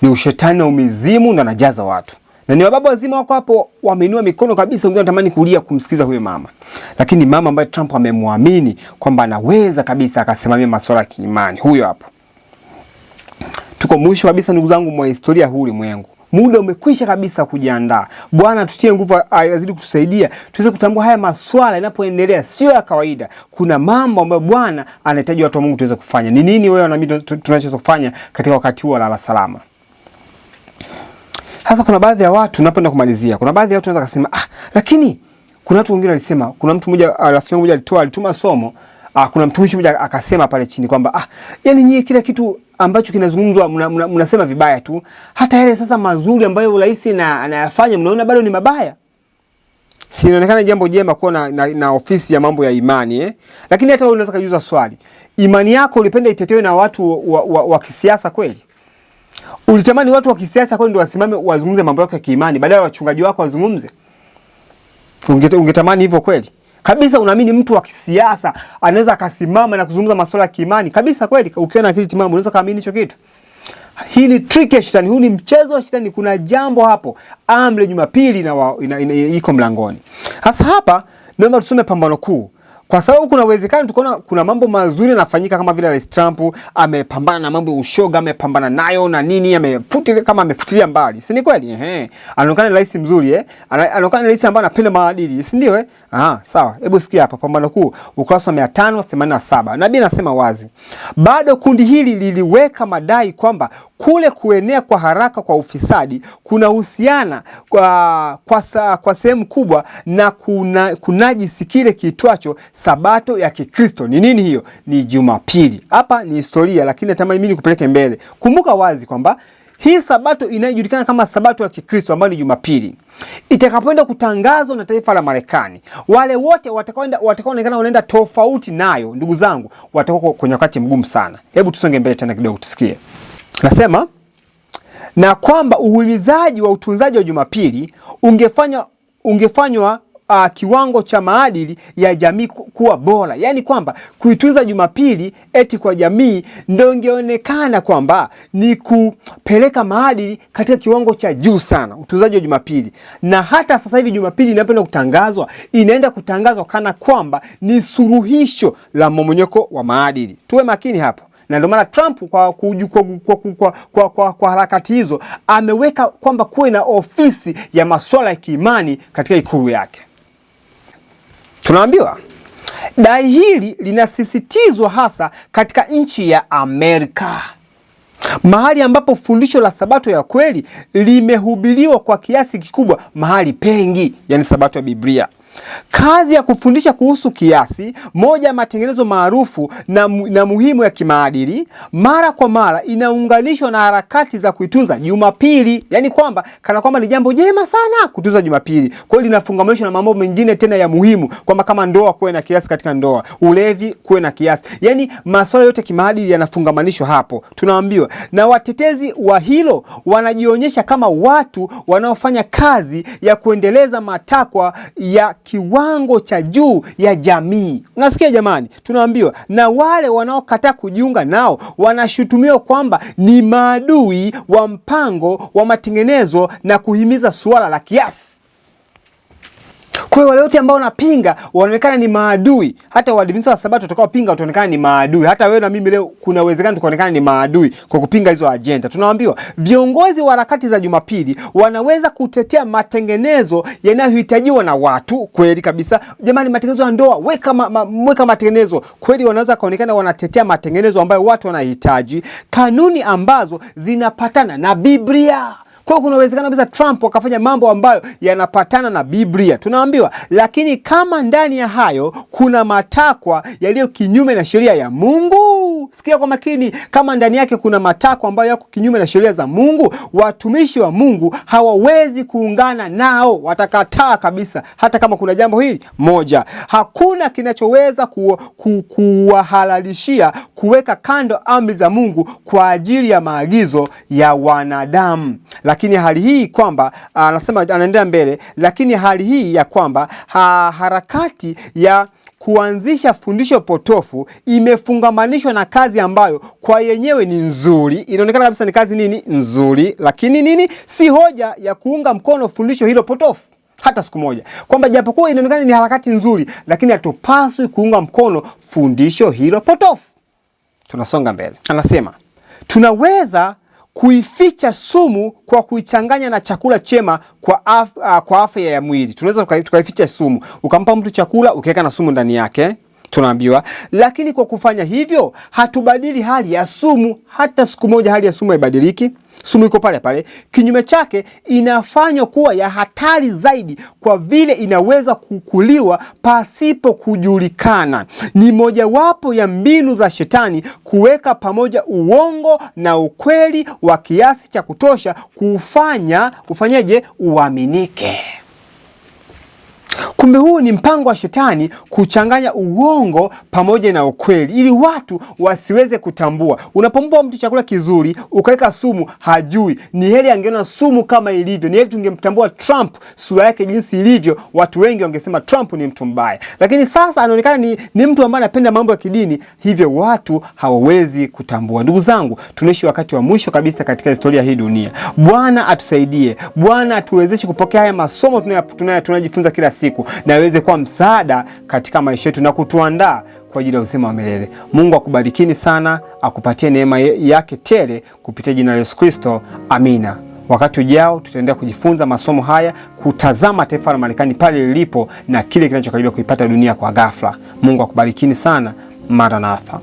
Ni ushetani na umizimu na anajaza watu. Na ni wababa wazima wako hapo wameinua mikono kabisa, wengine wanatamani kulia kumsikiza huyo mama. Lakini mama ambaye Trump amemwamini kwamba anaweza kabisa akasimamia masuala ya kiimani. Huyo hapo. Tuko mwisho kabisa ndugu zangu mwa historia huu ulimwengu. Muda umekwisha kabisa kujiandaa. Bwana tutie nguvu, azidi kutusaidia tuweze kutambua haya masuala yanapoendelea sio ya kawaida. Kuna mambo ambayo Bwana anahitaji watu wa Mungu tuweze kufanya. Ni nini wewe na mimi tunachoweza kufanya katika wakati huu wa lala salama? Sasa kuna baadhi ya watu, napenda kumalizia, kuna baadhi ya watu wanaweza kusema lakini kuna watu wengine walisema, kuna mtu mmoja, rafiki yangu mmoja alituma somo, kuna mtumishi mmoja akasema pale chini kwamba yani nyie kila kitu ambacho kinazungumzwa mnasema vibaya tu. Hata yale sasa mazuri ambayo rais anayafanya mnaona bado ni mabaya. Si inaonekana jambo jema kuwa na ofisi ya mambo ya imani Lakini hata wewe unaweza kujiuliza swali. Imani yako ulipenda itetewe na watu wa kisiasa kweli? Ulitamani watu wa kisiasa kweli ndio wasimame wazungumze mambo yako ya kiimani badala ya wachungaji wako wazungumze? Ungetamani hivyo kweli? Kabisa unaamini mtu wa kisiasa anaweza akasimama na kuzungumza masuala ya kiimani? Kabisa kweli? Ukiona akili timamu unaweza kaamini hicho kitu? Hii ni trick ya shetani, huu ni mchezo wa shetani. Kuna jambo hapo. Amri Jumapili iko mlangoni. Sasa hapa naomba tusome Pambano Kuu. Kwa sababu kuna uwezekano tukaona kuna mambo mazuri yanafanyika, kama vile Rais Trump amepambana na mambo ya ushoga, amepambana nayo na nini, amefutilia mbali. Si ni kweli? Anaonekana rais mzuri anaonekana rais ambaye anapenda maadili, si ndio sawa. Hebu sikia hapa Pambano Kuu ukurasa wa 587. Nabii anasema wazi, bado kundi hili liliweka madai kwamba kule kuenea kwa haraka kwa ufisadi kunahusiana kwa sehemu kubwa na kunajisi kile kiitwacho Sabato ya Kikristo. Ni nini hiyo? Ni Jumapili. Hapa ni historia, lakini natamani mimi nikupeleke mbele. Kumbuka wazi kwamba hii Sabato inayojulikana kama Sabato ya Kikristo ambayo ni Jumapili, itakapoenda kutangazwa na taifa la Marekani, wale wote watakaoonekana wanaenda tofauti nayo, ndugu zangu, watakuwa kwenye wakati mgumu sana. Hebu tusonge mbele tena kidogo tusikie. Nasema na kwamba uhimizaji wa utunzaji wa Jumapili ungefanywa kiwango cha maadili ya jamii kuwa bora. Yani kwamba kuitunza Jumapili kwa jamii ndio ingeonekana kwamba ni kupeleka maadili katika kiwango cha juu sana, utunzaji wa Jumapili. Na hata sasa hivi Jumapili inapoenda kutangazwa, inaenda kutangazwa kana kwamba ni suluhisho la mmomonyoko wa maadili. Tuwe makini hapo. Na ndio maana Trump kwa harakati hizo ameweka kwamba kuwe na ofisi ya masuala ya kiimani katika ikulu yake. Tunaambiwa dai hili linasisitizwa hasa katika nchi ya Amerika, mahali ambapo fundisho la Sabato ya kweli limehubiriwa kwa kiasi kikubwa mahali pengi, yani Sabato ya Biblia. Kazi ya kufundisha kuhusu kiasi, moja ya matengenezo maarufu na muhimu ya kimaadili, mara kwa mara inaunganishwa na harakati za kuitunza Jumapili. Yani kwamba kana kwamba ni jambo jema sana kutunza Jumapili. Kwa hiyo linafungamanishwa na mambo mengine tena ya muhimu, kwamba kama ndoa kuwe na kiasi katika ndoa, ulevi kuwe na kiasi. Yani masuala yote kimaadili yanafungamanishwa hapo. Tunaambiwa na watetezi wa hilo wanajionyesha kama watu wanaofanya kazi ya kuendeleza matakwa ya kiwango cha juu ya jamii. Unasikia jamani? Tunaambiwa na wale wanaokataa kujiunga nao wanashutumiwa kwamba ni maadui wa mpango wa matengenezo na kuhimiza suala la kiasi. Kwa hiyo wale wote ambao wanapinga wanaonekana ni maadui. Hata Waadventista wa Sabato watakaopinga wataonekana ni maadui. Hata wewe na mimi leo kuna uwezekano tukaonekana ni maadui kwa kupinga hizo agenda. Tunaambiwa viongozi wa harakati za Jumapili wanaweza kutetea matengenezo yanayohitajiwa na watu, kweli kabisa. Jamani, matengenezo ya ndoa, weka matengenezo. Kweli wanaweza kaonekana wanatetea matengenezo ambayo watu wanahitaji, kanuni ambazo zinapatana na Biblia. Kwa kuna uwezekano kabisa Trump akafanya mambo ambayo yanapatana na Biblia. Tunaambiwa, lakini kama ndani ya hayo kuna matakwa yaliyo kinyume na sheria ya Mungu, sikia kwa makini, kama ndani yake kuna matakwa ambayo yako kinyume na sheria za Mungu, watumishi wa Mungu hawawezi kuungana nao, watakataa kabisa. Hata kama kuna jambo hili moja, hakuna kinachoweza kuwahalalishia kuweka kando amri za Mungu kwa ajili ya maagizo ya wanadamu. Lakini hali hii kwamba anasema, anaendelea mbele, lakini hali hii ya kwamba harakati ya kuanzisha fundisho potofu imefungamanishwa na kazi ambayo kwa yenyewe ni nzuri. Inaonekana kabisa ni kazi nini? Nzuri. Lakini nini? Si hoja ya kuunga mkono fundisho hilo potofu hata siku moja. Kwamba japokuwa inaonekana ni harakati nzuri, lakini hatupaswi kuunga mkono fundisho hilo potofu. Tunasonga mbele. Anasema, tunaweza kuificha sumu kwa kuichanganya na chakula chema kwa afya ya mwili. Tunaweza tukaificha sumu. Ukampa mtu chakula ukaweka na sumu ndani yake, tunaambiwa. Lakini kwa kufanya hivyo hatubadili hali ya sumu hata siku moja. Hali ya sumu haibadiliki. Sumu iko pale pale. Kinyume chake, inafanywa kuwa ya hatari zaidi kwa vile inaweza kukuliwa pasipo kujulikana. Ni mojawapo ya mbinu za shetani kuweka pamoja uongo na ukweli wa kiasi cha kutosha ufanyeje? Uaminike. Kumbe huu ni mpango wa shetani kuchanganya uongo pamoja na ukweli ili watu wasiweze kutambua. Unapompa mtu chakula kizuri ukaweka sumu, hajui. Ni heri angeona sumu kama ilivyo. Ni heri tungemtambua Trump sura yake jinsi ilivyo, watu wengi wangesema Trump ni mtu mbaya. Lakini sasa anaonekana ni mtu ambaye anapenda mambo ya kidini, hivyo watu hawawezi kutambua. Ndugu zangu, tunaishi wakati wa mwisho kabisa katika historia hii dunia. Bwana atusaidie. Bwana atuwezeshe kupokea haya masomo tunayojifunza kila siku, na iweze kuwa msaada katika maisha yetu na kutuandaa kwa ajili ya uzima wa milele. Mungu akubarikini sana, akupatie neema yake tele kupitia jina la Yesu Kristo. Amina. Wakati ujao tutaendelea kujifunza masomo haya, kutazama taifa la Marekani pale lilipo na kile kinachokaribia kuipata dunia kwa ghafla. Mungu akubarikini sana. Maranatha.